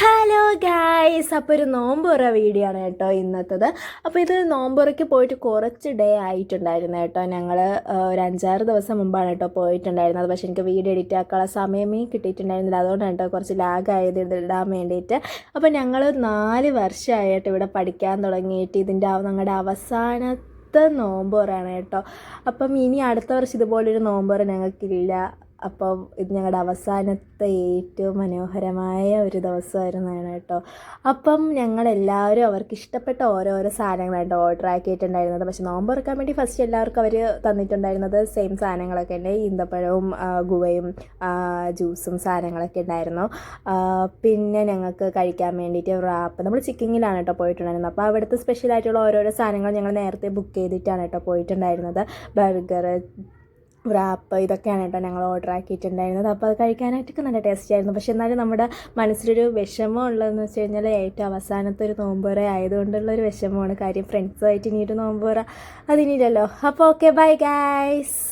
Hello guys, അപ്പോൾ ഒരു നോമ്പുറ video ആണ് കേട്ടോ ഇന്നത്തത്. അപ്പോൾ ഇത് നോമ്പുറയ്ക്ക് പോയിട്ട് കുറച്ച് ഡേ ആയിട്ടുണ്ടായിരുന്നു കേട്ടോ. ഞങ്ങൾ ഒരു 5-6 ദിവസം മുമ്പാണ് കേട്ടോ പോയിട്ടുണ്ടായിരുന്നത്. പക്ഷേ എനിക്ക് വീഡിയോ എഡിറ്റ് ആക്കാനുള്ള സമയമേ കിട്ടിയിട്ടുണ്ടായിരുന്നില്ല. അതുകൊണ്ടാണ് കേട്ടോ കുറച്ച് ലാഗായത് ഇടാൻ വേണ്ടിയിട്ട്. അപ്പോൾ ഞങ്ങൾ 4 വർഷമായിട്ട് ഇവിടെ പഠിക്കാൻ തുടങ്ങിയിട്ട് ഇതിൻ്റെ ഞങ്ങളുടെ അവസാനത്തെ നോമ്പുറയാണ് കേട്ടോ. അപ്പം ഇനി അടുത്ത വർഷം ഇതുപോലൊരു നോമ്പുറ ഞങ്ങൾക്കില്ല. അപ്പം ഇത് ഞങ്ങളുടെ അവസാനത്തെ ഏറ്റവും മനോഹരമായ ഒരു ദിവസമായിരുന്നു കേട്ടോ. അപ്പം ഞങ്ങളെല്ലാവരും അവർക്ക് ഇഷ്ടപ്പെട്ട ഓരോരോ സാധനങ്ങളായിട്ട് ഓർഡർ ആക്കിയിട്ടുണ്ടായിരുന്നത്. പക്ഷേ നോമ്പ് തുറക്കാൻ വേണ്ടി ഫസ്റ്റ് എല്ലാവർക്കും അവർ തന്നിട്ടുണ്ടായിരുന്നത് സെയിം സാധനങ്ങളൊക്കെ ഉണ്ട്. ഈന്തപ്പഴവും ഗുവയും ജ്യൂസും സാധനങ്ങളൊക്കെ ഉണ്ടായിരുന്നു. പിന്നെ ഞങ്ങൾക്ക് കഴിക്കാൻ വേണ്ടിയിട്ട് റാപ്പ്, നമ്മൾ ചിക്കിങ്ങിലാണ് കേട്ടോ പോയിട്ടുണ്ടായിരുന്നത്. അപ്പോൾ അവിടുത്തെ സ്പെഷ്യലായിട്ടുള്ള ഓരോരോ സാധനങ്ങൾ ഞങ്ങൾ നേരത്തെ ബുക്ക് ചെയ്തിട്ടാണ് കേട്ടോ പോയിട്ടുണ്ടായിരുന്നത്. ബർഗർ, റാപ്പ്, ഇതൊക്കെയാണ് കേട്ടോ ഞങ്ങൾ ഓർഡർ ആക്കിയിട്ടുണ്ടായിരുന്നത്. അപ്പോൾ അത് കഴിക്കാനായിട്ടൊക്കെ നല്ല ടേസ്റ്റ് ആയിരുന്നു. പക്ഷേ എന്നാലും നമ്മുടെ മനസ്സിലൊരു വിഷമം ഉള്ളതെന്ന് വെച്ച് കഴിഞ്ഞാൽ ഏറ്റവും അവസാനത്തെ ഒരു നോമ്പുറ ആയതുകൊണ്ടുള്ളൊരു വിഷമമാണ്. കാര്യം ഫ്രണ്ട്സുമായിട്ട് ഇനിയൊരു നോമ്പുറ അതിനില്ലല്ലോ. അപ്പോൾ ഓക്കെ, ബൈ ഗൈസ്.